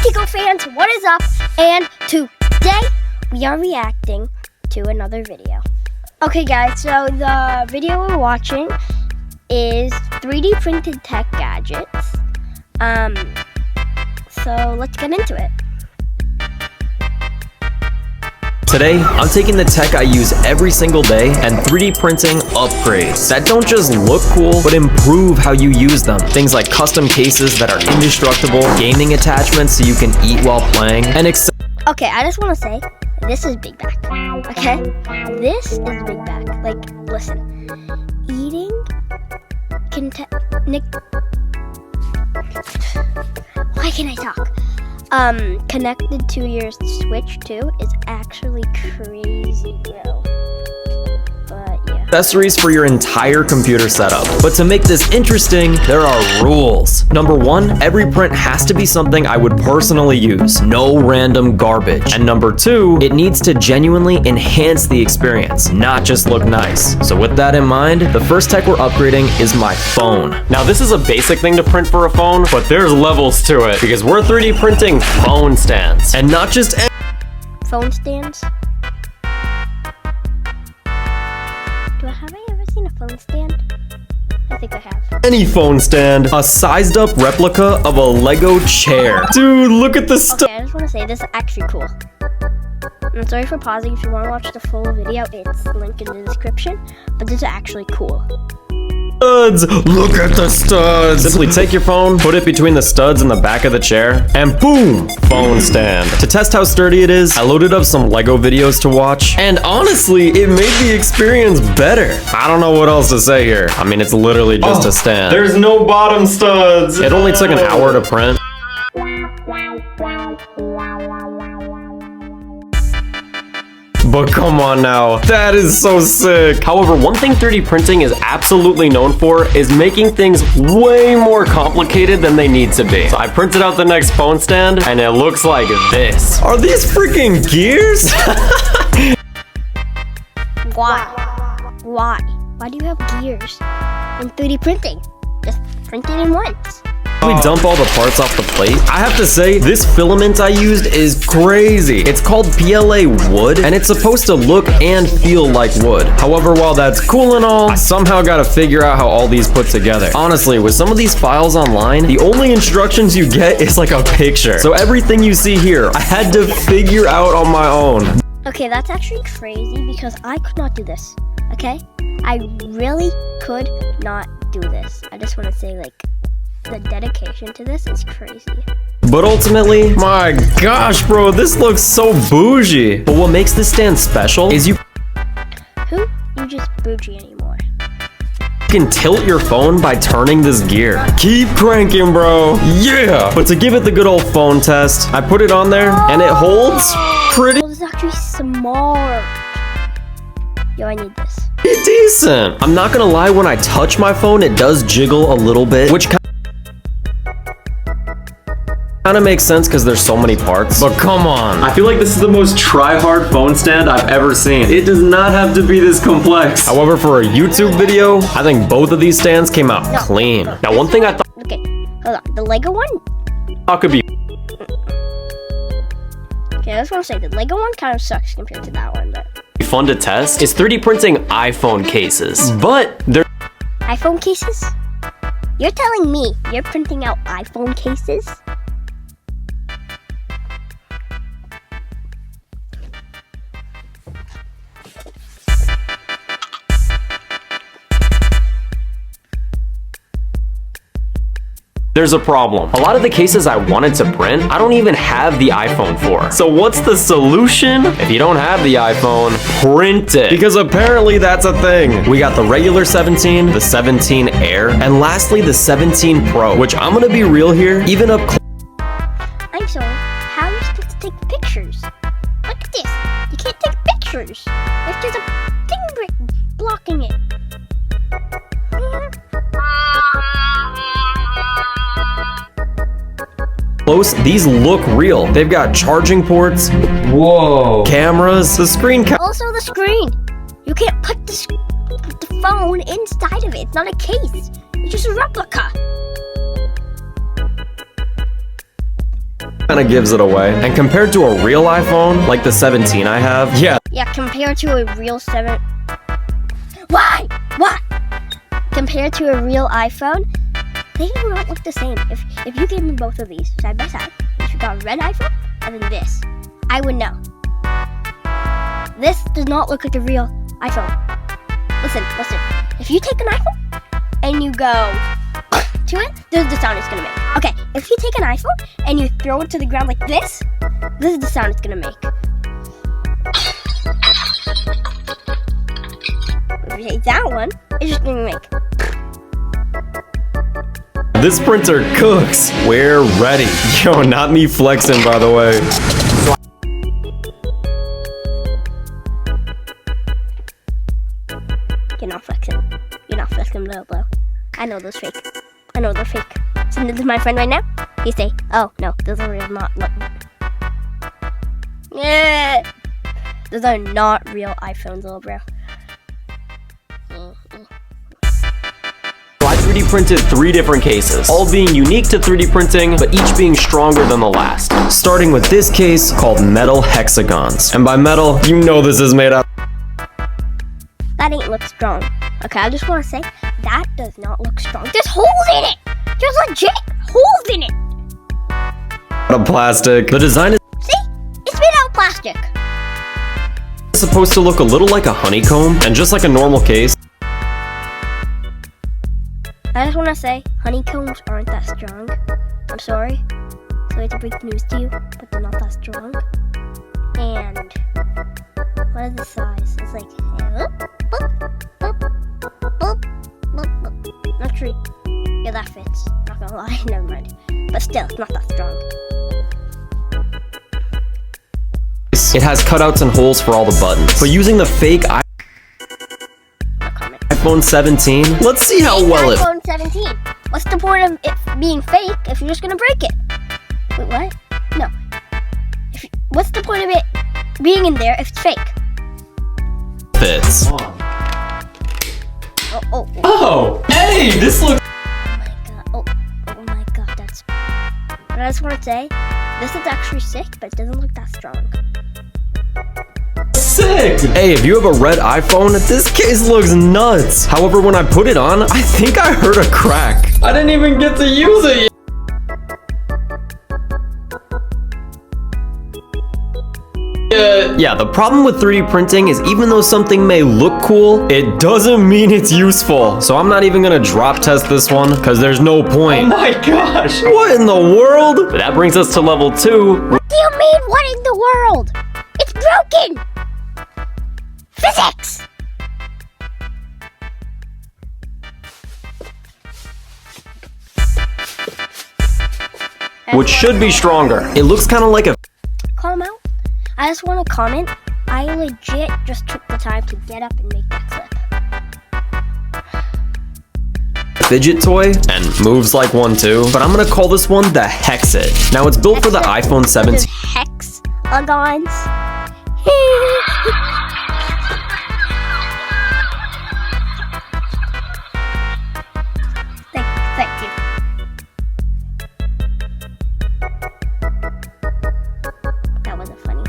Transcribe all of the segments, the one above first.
Tico fans, what is up? And today we are reacting to another video. Okay guys, so the video we're watching is 3D printed tech gadgets. So let's get into it. Today, I'm taking the tech I use every single day and 3D printing upgrades that don't just look cool, but improve how you use them. Things like custom cases that are indestructible, gaming attachments so you can eat while playing, and Okay, I just want to say, this is Big Back, okay? This is Big Back. Like, listen, eating why can't I talk? Connected to your Switch too is actually crazy, bro. But yeah. accessories for your entire computer setup. But to make this interesting, there are rules. Number 1, every print has to be something I would personally use. No random garbage. And number 2, it needs to genuinely enhance the experience, not just look nice. So with that in mind, the first tech we're upgrading is my phone. Now this is a basic thing to print for a phone, but there's levels to it because we're 3D printing phone stands. And not just phone stands? Have I ever seen a phone stand? I think I have. any phone stand, a sized up replica of a Lego chair. Dude, look at this stuff. Okay, I just want to say this is actually cool. I'm sorry for pausing. If you want to watch the full video, it's linked in the description. But this is actually cool. Studs! Look at the studs! Simply take your phone, put it between the studs in the back of the chair, and boom! Phone stand. To test how sturdy it is, I loaded up some Lego videos to watch, and honestly, it made the experience better. I don't know what else to say here. I mean, it's literally just a stand. There's no bottom studs! It only took an hour to print. But come on now, that is so sick. However, one thing 3D printing is absolutely known for is making things way more complicated than they need to be. So I printed out the next phone stand, and it looks like this. Are these freaking gears? Why? Why do you have gears in 3D printing? Just print it in once. We dump all the parts off the plate. I have to say, this filament I used is crazy. It's called PLA wood, and it's supposed to look and feel like wood. However, while that's cool and all, I somehow gotta figure out how all these put together. Honestly, with some of these files online, the only instructions you get is like a picture. So everything you see here, I had to figure out on my own. Okay, that's actually crazy because I could not do this, okay? I really could not do this. I just want to say, like, the dedication to this is crazy. But ultimately, my gosh, bro, this looks so bougie. But what makes this stand special is you just bougie anymore. can tilt your phone by turning this gear. Keep cranking, bro. Yeah! But to give it the good old phone test, I put it on there, and it holds pretty This is actually smart. Yo, I need this. decent. I'm not gonna lie, when I touch my phone, it does jiggle a little bit, which kind of makes sense because there's so many parts. But come on. I feel like this is the most try-hard phone stand I've ever seen. It does not have to be this complex. However, for a YouTube video, I think both of these stands came out clean. Now, one thing I thought Okay, hold on. The Lego one? could be Okay, I just want to say the Lego one kind of sucks compared to that one, but fun to test is 3D printing iPhone cases. But they're iPhone cases? You're telling me you're printing out iPhone cases? There's a problem. A lot of the cases I wanted to print, I don't even have the iPhone for. So what's the solution? If you don't have the iPhone, print it. Because apparently that's a thing. We got the regular 17, the 17 Air, and lastly the 17 Pro, which I'm gonna be real here, even up I'm sorry, how are you supposed to take pictures? Look at this. You can't take pictures if there's a thing blocking it. close, these look real. They've got charging ports, whoa, cameras, the screen Also the screen. You can't put the phone inside of it. It's not a case. It's just a replica. Kinda gives it away. And compared to a real iPhone, like the 17 I have, yeah. Yeah, compared to a real 7... Why? What? Compared to a real iPhone, they do not look the same. If you gave me both of these side by side, if you got a red iPhone and then this, I would know. This does not look like a real iPhone. Listen. If you take an iPhone and you go to it, this is the sound it's gonna make. Okay, if you take an iPhone and you throw it to the ground like this is the sound it's gonna make. If you take that one, it's just gonna make. This printer cooks. We're ready. Yo, not me flexing, by the way. You're not flexing. You're not flexing, little blow. I know those fake. I know they're fake. Send it to my friend right now. He say, oh, no, those are real, not... Yeah. Those are not real iPhones, little bro. I 3D printed 3 different cases, all being unique to 3D printing, but each being stronger than the last. Starting with this case called Metal Hexagons. And by metal, you know this is made out. That ain't look strong. Okay, I just want to say, that does not look strong. There's holes in it! There's legit holes in it! Of plastic. The design is See? It's made out of plastic. supposed to look a little like a honeycomb, and just like a normal case. I just want to say, honeycombs aren't that strong. I'm sorry. Sorry to break the news to you, but they're not that strong. And what is the size? It's like, not true. Yeah, that fits. Not gonna lie, never mind. But still, it's not that strong. It has cutouts and holes for all the buttons. But using the fake iPhone 17, let's see how well it... iPhone 17. What's the point of it being fake if you're just gonna break it? Wait, what? No. What's the point of it being in there if it's fake? fits. Oh, hey, this looks... Oh my god, that's... But I just want to say, this is actually sick, but it doesn't look that strong. sick! Hey, if you have a red iPhone, this case looks nuts. However, when I put it on, I think I heard a crack. I didn't even get to use it yet. Yeah, the problem with 3D printing is even though something may look cool, it doesn't mean it's useful. So I'm not even gonna drop test this one, because there's no point. Oh my gosh! What in the world? But that brings us to level 2. What do you mean, what in the world? It's broken! Physics! Which should be stronger. It looks kind of like a... Calm out. I just want to comment, I legit just took the time to get up and make that clip. fidget toy and moves like one too, but I'm gonna call this one the Hexit. Now it's built for the iPhone 17. Hexagons. Thank you. That wasn't funny.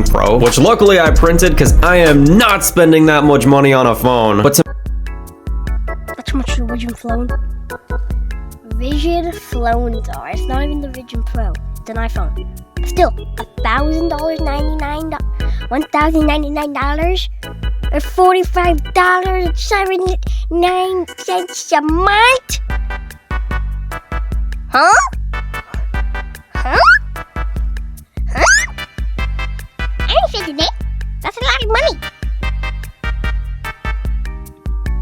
Pro, which luckily I printed because I am not spending that much money on a phone. But to That's how much the Vision Phone. Vision Phones are. It's not even the Vision Pro. It's an iPhone. Still, $1,000.99, $1,099, or $45.79 a month. Huh? That's a lot of money.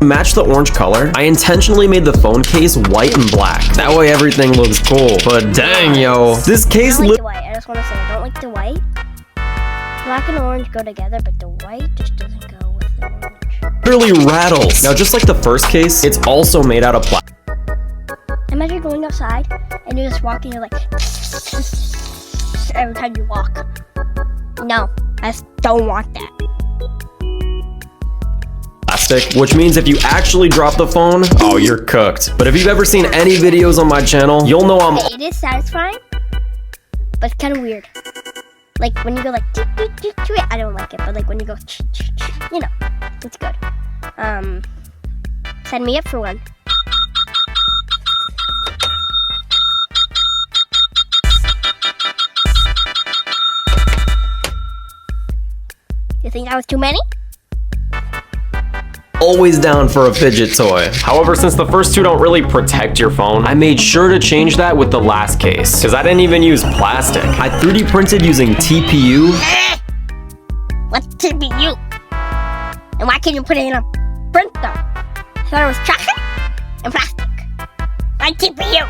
To match the orange color, I intentionally made the phone case white and black. That way everything looks cool. But dang, yo, this case I don't like the white. I just want to say, I don't like the white. Black and orange go together, but the white just doesn't go with the orange. literally rattles. Now, just like the first case, it's also made out of plastic. Imagine going outside and you're just walking, you're like every time you walk. No, I just don't want that. Which means if you actually drop the phone, oh, you're cooked. But if you've ever seen any videos on my channel, you'll know It is satisfying, but it's kind of weird. Like when you go like to it, I don't like it. But like when you go, you know, it's good. Sign me up for one. You think that was too many? Always down for a fidget toy. However, since the first two don't really protect your phone, I made sure to change that with the last case, because I didn't even use plastic. I 3D printed using TPU. What's TPU? And why can't you put it in a printer? I thought it was chocolate and plastic. Why TPU?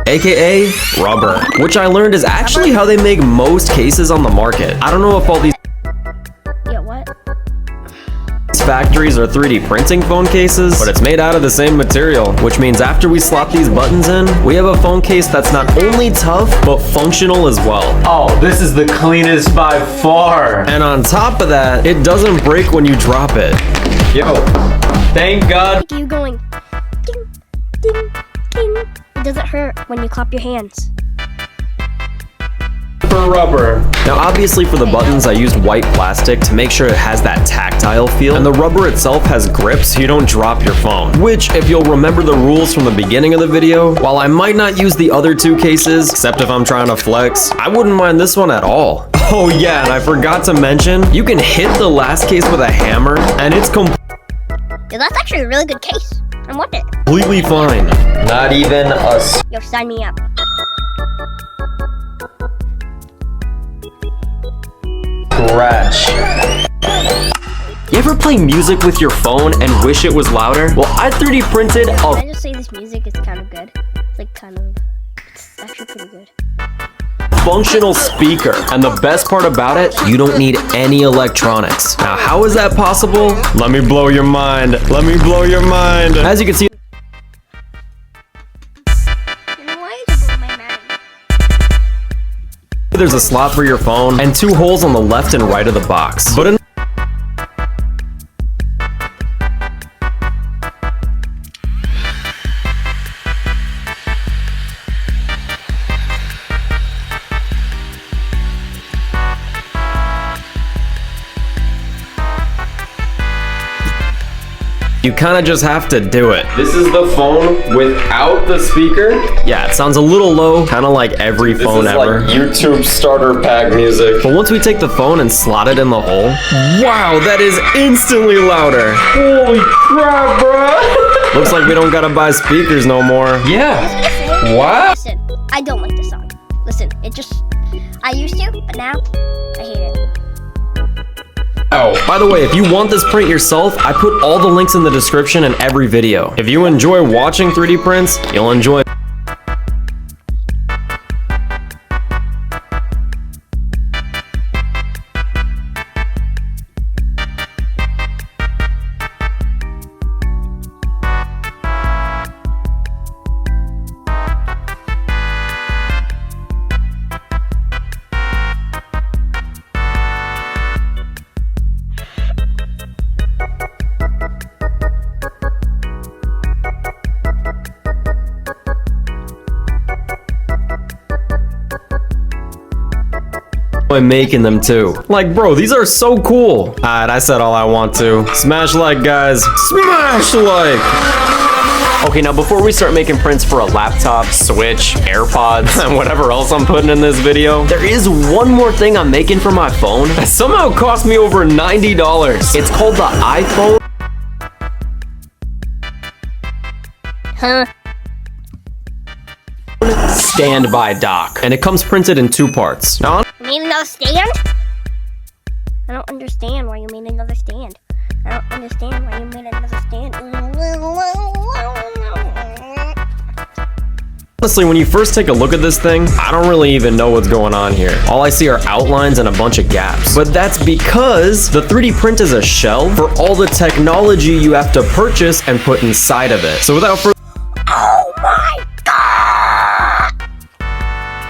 AKA rubber, which I learned is actually how they make most cases on the market. I don't know if all these Yeah, what? factories are 3D printing phone cases, but it's made out of the same material, which means after we slot these buttons in, we have a phone case that's not only tough, but functional as well. Oh, this is the cleanest by far. And on top of that, it doesn't break when you drop it. Yo, thank God. You going ding, ding, ding. It doesn't hurt when you clap your hands. For rubber. Now obviously for the buttons I used white plastic to make sure it has that tactile feel, and the rubber itself has grip so you don't drop your phone. Which, if you'll remember the rules from the beginning of the video, while I might not use the other two cases, except if I'm trying to flex, I wouldn't mind this one at all. Oh yeah, and I forgot to mention, you can hit the last case with a hammer, and it's Dude, that's actually a really good case. I want it. completely fine. Not even a Yo, sign me up. scratch. You ever play music with your phone and wish it was louder? Well, I 3D printed Can a I just say this music is kind of good? It's like it's actually pretty good. functional speaker. And the best part about it, you don't need any electronics. Now, how is that possible? Let me blow your mind. Let me blow your mind. As you can see, You know why did you blow my mind? there's a slot for your phone and two holes on the left and right of the box. But in you kind of just have to do it. This is the phone without the speaker. Yeah, it sounds a little low, kind of like every This phone is ever. like YouTube starter pack music. But once we take the phone and slot it in the hole, wow, that is instantly louder. Holy crap, bro. Looks like we don't gotta buy speakers no more. Yeah. Listen, What? listen, I don't like this song. Listen, I used to, but now I hate it. Oh. By the way, if you want this print yourself, I put all the links in the description in every video. If you enjoy watching 3D prints, you'll enjoy making them too. Like, bro, these are so cool. Alright, I said all I want to. Smash like, guys. Smash like! Okay, now before we start making prints for a laptop, Switch, AirPods, and whatever else I'm putting in this video, there is one more thing I'm making for my phone that somehow cost me over $90. It's called the iPhone Huh? Standby Dock, and it comes printed in two parts. Now, You need another stand? I don't understand why you made another stand. I don't understand why you made another stand. honestly, when you first take a look at this thing, I don't really even know what's going on here. All I see are outlines and a bunch of gaps. But that's because the 3D print is a shell for all the technology you have to purchase and put inside of it. So without further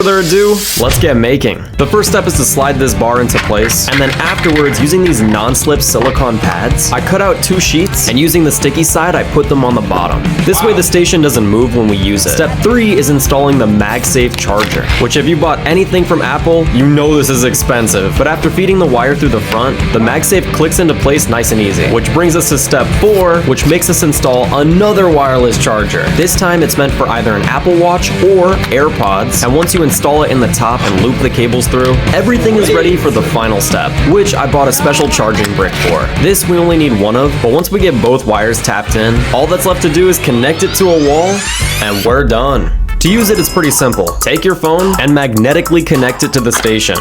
further ado, let's get making. The first step is to slide this bar into place, and then afterwards, using these non-slip silicone pads, I cut out 2 sheets, and using the sticky side, I put them on the bottom. This way the station doesn't move when we use it. Step 3 is installing the MagSafe charger, which if you bought anything from Apple, you know this is expensive. But after feeding the wire through the front, the MagSafe clicks into place nice and easy. Which brings us to step 4, which makes us install another wireless charger. This time it's meant for either an Apple Watch or AirPods, and once you install it in the top and loop the cables through, everything is ready for the final step, which I bought a special charging brick for. This we only need one of, but once we get both wires tapped in, all that's left to do is connect it to a wall, and we're done. To use it, it's pretty simple. Take your phone and magnetically connect it to the station.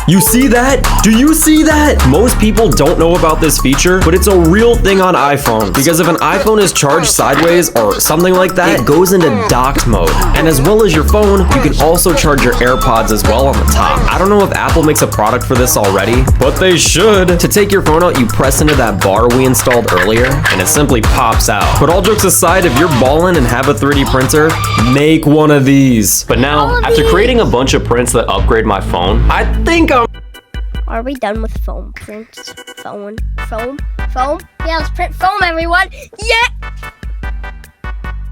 You see that? Do you see that? Most people don't know about this feature, but it's a real thing on iPhones. Because if an iPhone is charged sideways or something like that, it goes into docked mode. And as well as your phone, you can also charge your AirPods as well on the top. I don't know if Apple makes a product for this already, but they should. To take your phone out, you press into that bar we installed earlier, and it simply pops out. But all jokes aside, if you're ballin' and have a 3D printer, make one of these. But now, after creating a bunch of prints that upgrade my phone, I think Are we done with foam prints? Foam? Yeah, let's print foam, everyone! Yeah!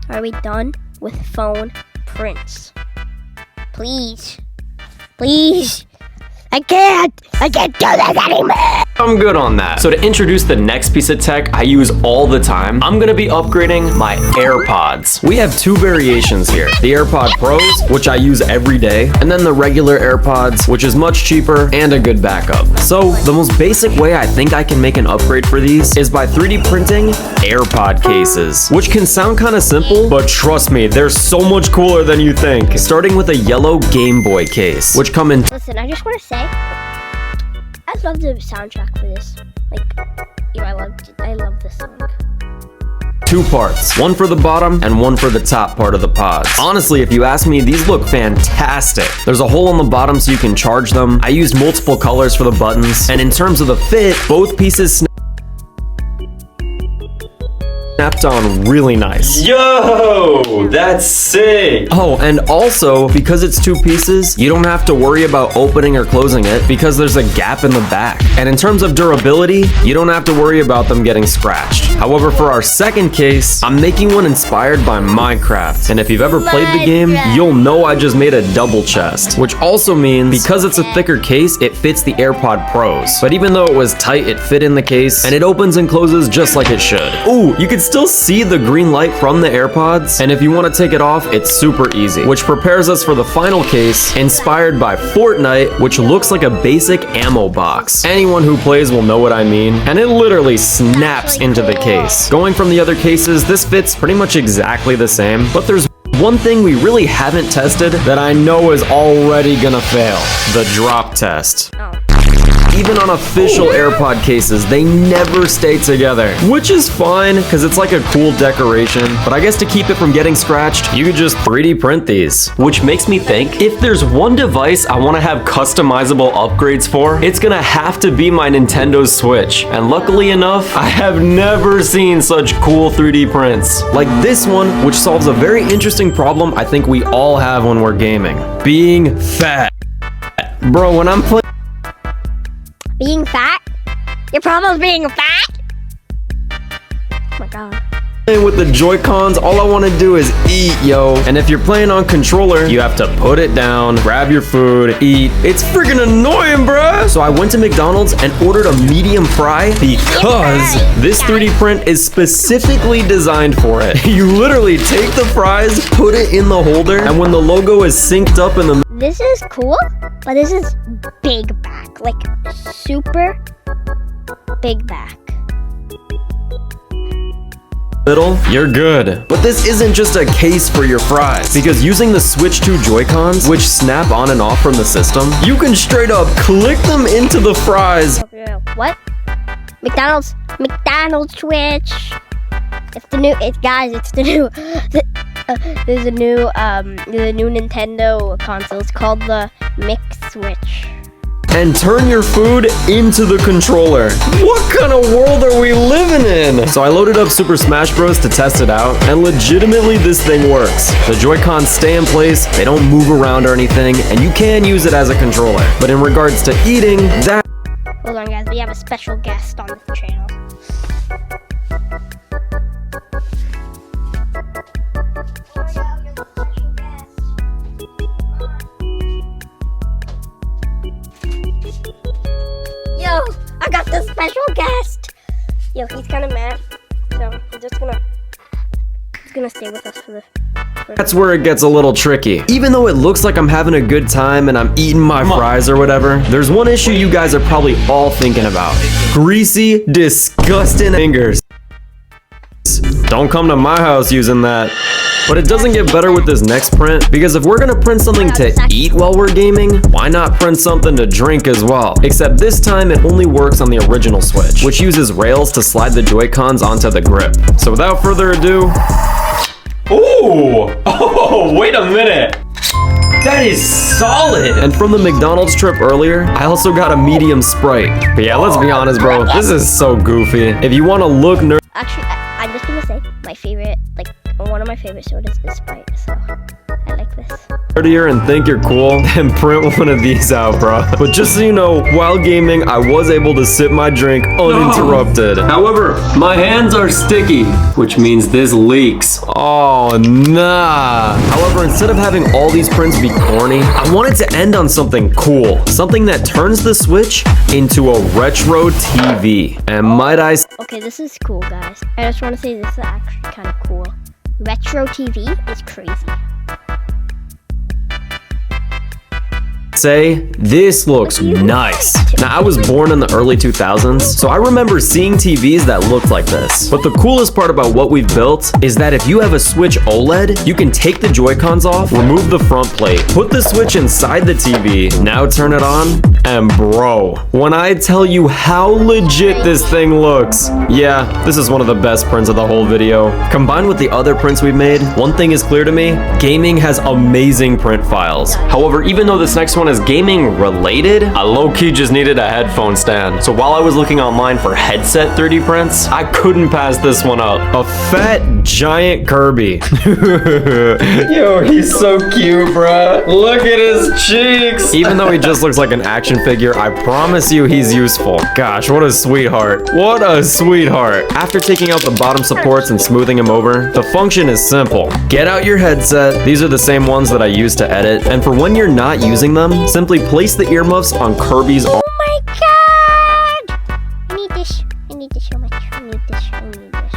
Are we done with phone prints? Please. Please. I can't do this anymore! I'm good on that. So to introduce the next piece of tech I use all the time, I'm gonna be upgrading my AirPods. We have 2 variations here. The AirPod Pros, which I use every day, and then the regular AirPods, which is much cheaper and a good backup. So the most basic way I think I can make an upgrade for these is by 3D printing AirPod cases, which can sound kind of simple, but trust me, they're so much cooler than you think. Starting with a yellow Game Boy case, which come in Listen, I just want to say, I love the soundtrack for this. I love this song. 2 parts, one for the bottom and one for the top part of the pods. Honestly, if you ask me, these look fantastic. There's a hole on the bottom so you can charge them. I used multiple colors for the buttons, and in terms of the fit, both pieces snapped on really nice. Yo, that's sick. Oh, and also, because it's 2 pieces, you don't have to worry about opening or closing it because there's a gap in the back. And in terms of durability, you don't have to worry about them getting scratched. However, for our second case, I'm making one inspired by Minecraft. And if you've ever played the game, you'll know I just made a double chest, which also means because it's a thicker case, it fits the AirPod Pros. But even though it was tight, it fit in the case, and it opens and closes just like it should. Ooh, you can still see the green light from the AirPods, and if you want to take it off, it's super easy, which prepares us for the final case, inspired by Fortnite, which looks like a basic ammo box. Anyone who plays will know what I mean, and it literally snaps into the case. Going from the other cases, this fits pretty much exactly the same, but there's one thing we really haven't tested that I know is already gonna fail: the drop test. Oh. Even on official AirPod cases, they never stay together, which is fine because it's like a cool decoration. But I guess to keep it from getting scratched, you could just 3D print these. Which makes me think, if there's one device I want to have customizable upgrades for, it's gonna have to be my Nintendo Switch. And luckily enough, I have never seen such cool 3D prints. Like this one, which solves a very interesting problem I think we all have when we're gaming: being fat. Bro, when I'm playing Being fat? Your problem's being fat? Oh my god. with the Joy-Cons, all I want to do is eat, yo. And if you're playing on controller, you have to put it down, grab your food, eat. It's freaking annoying, bruh. So I went to McDonald's and ordered a medium fry because this 3D print is specifically designed for it. You literally take the fries, put it in the holder, and when the logo is synced up in the This is cool, but this is big back. Like, super big back. middle, you're good. But this isn't just a case for your fries, because using the Switch 2 Joy-Cons, which snap on and off from the system, you can straight up click them into the fries. What? McDonald's Switch. It's the new, it's the new, there's a new Nintendo console. It's called the Mix Switch. and turn your food into the controller. What kind of world are we living in? So I loaded up Super Smash Bros. To test it out, and legitimately this thing works. The Joy-Cons stay in place, they don't move around or anything, and you can use it as a controller. But in regards to eating, that... Hold on, guys. We have a special guest on this channel. Yo, I got the special guest. Yo, he's kind of mad, so I'm just gonna stay with us for the. That's where it gets a little tricky. Even though it looks like I'm having a good time and I'm eating my fries or whatever, there's one issue you guys are probably all thinking about. Greasy, disgusting fingers. Don't come to my house using that. But it doesn't get better with this next print, because if we're gonna print something to eat while we're gaming, why not print something to drink as well? Except this time it only works on the original Switch, which uses rails to slide the Joy-Cons onto the grip. So without further ado... Ooh! Oh, wait a minute! That is solid! And from the McDonald's trip earlier, I also got a medium Sprite. But yeah, let's be honest, bro, this is so goofy. If you wanna look nerdy... Actually, I'm just gonna say my favorite, one of my favorite sodas is Sprite, so I like this. And think you're cool, then print one of these out, bro. But just so you know, while gaming, I was able to sip my drink uninterrupted. However, my hands are sticky, which means this leaks. Oh, nah. However, instead of having all these prints be corny, I wanted to end on something cool. Something that turns the Switch into a retro TV. And might I Okay, this is cool, guys. I just want to say this is actually kind of cool. Retro TV is crazy. say, this looks nice. Now, I was born in the early 2000s, so I remember seeing TVs that looked like this. But the coolest part about what we've built is that if you have a Switch OLED, you can take the Joy-Cons off, remove the front plate, put the Switch inside the TV, now turn it on, and bro, when I tell you how legit this thing looks, yeah, this is one of the best prints of the whole video. Combined with the other prints we've made, one thing is clear to me, gaming has amazing print files. However, even though this next one is gaming related, I low-key just needed a headphone stand. So while I was looking online for headset 3D prints, I couldn't pass this one up. A fat, giant Kirby. Yo, he's so cute, bruh. Look at his cheeks. Even though he just looks like an action figure, I promise you he's useful. Gosh, what a sweetheart. What a sweetheart. After taking out the bottom supports and smoothing him over, the function is simple. Get out your headset. These are the same ones that I use to edit. And for when you're not using them, simply place the earmuffs on Kirby's arm. Oh my god! I need this. I need this so much. I need this. I need this.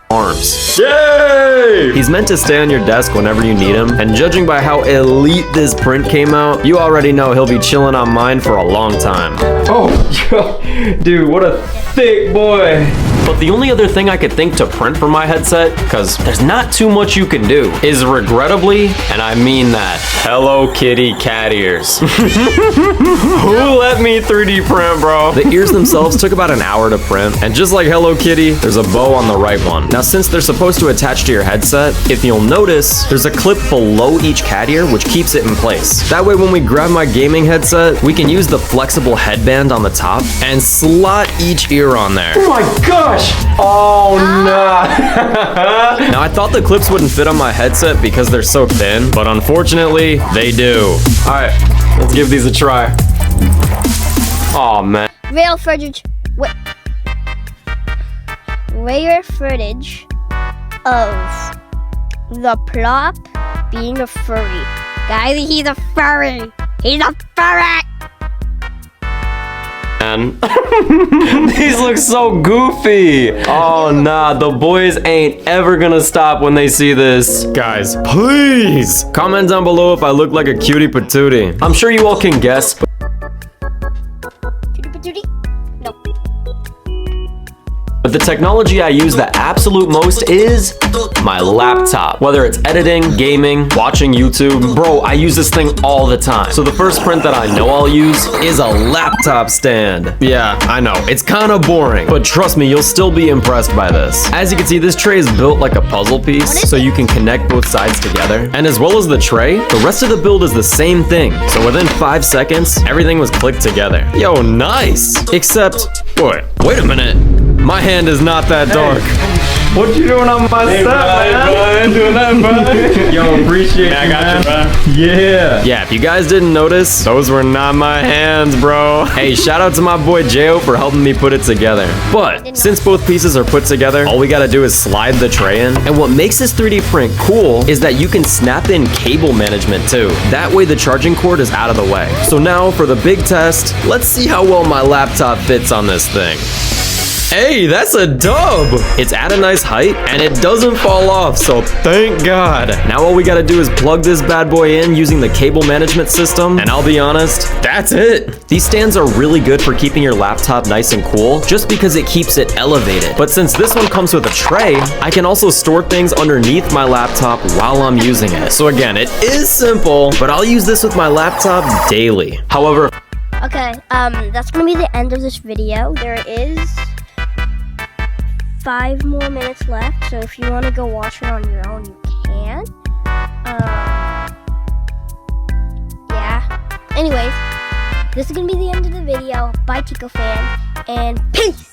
Arms. Yay! He's meant to stay on your desk whenever you need him, and judging by how elite this print came out, you already know he'll be chilling on mine for a long time. Oh, dude, what a thick boy. But the only other thing I could think to print for my headset, because there's not too much you can do, is regrettably, and I mean that, Hello Kitty cat ears. Who let me 3D print, bro? The ears themselves took about an hour to print, and just like Hello Kitty, there's a bow on the right one. Now, since they're supposed to attach to your headset, if you'll notice, there's a clip below each cat ear, which keeps it in place. That way, when we grab my gaming headset, we can use the flexible headband on the top and slot each ear on there. Oh my gosh! Oh no! Now, I thought the clips wouldn't fit on my headset because they're so thin, but unfortunately, they do. Alright, let's give these a try. Oh man. Rare footage. Rare footage of the plop being a furry. Guys, he's a furry. He's a furry. Man. These look so goofy. Oh nah, the boys ain't ever gonna stop when they see this. Guys, please comment down below if I look like a cutie patootie. I'm sure you all can guess. Judy patootie? No. But the technology I use the absolute most is my laptop. Whether it's editing, gaming, watching YouTube, bro, I use this thing all the time. So the first print that I know I'll use is a laptop stand. Yeah, I know, it's kind of boring, but trust me, you'll still be impressed by this. As you can see, this tray is built like a puzzle piece, so you can connect both sides together. And as well as the tray, the rest of the build is the same thing. So within 5 seconds, everything was clicked together. Yo, nice! Except, wait a minute. My hand is not that dark. What you doing on my set, man? Doing that, bro. Yo, appreciate you, I got you, man. bro. Yeah. Yeah, if you guys didn't notice, those were not my hands, bro. Hey, shout out to my boy Jo for helping me put it together. But since both pieces are put together, all we gotta do is slide the tray in. And what makes this 3D print cool is that you can snap in cable management too. That way the charging cord is out of the way. So now for the big test, let's see how well my laptop fits on this thing. Hey, that's a dub! It's at a nice height, and it doesn't fall off, so thank God. Now all we gotta do is plug this bad boy in using the cable management system, and I'll be honest, that's it. These stands are really good for keeping your laptop nice and cool, just because it keeps it elevated. But since this one comes with a tray, I can also store things underneath my laptop while I'm using it. So again, it is simple, but I'll use this with my laptop daily. However, Okay, that's gonna be the end of this video. There is 5 more minutes left, so if you want to go watch it on your own, you can. Yeah. Anyways, this is gonna be the end of the video. Bye, Tico fan, and peace!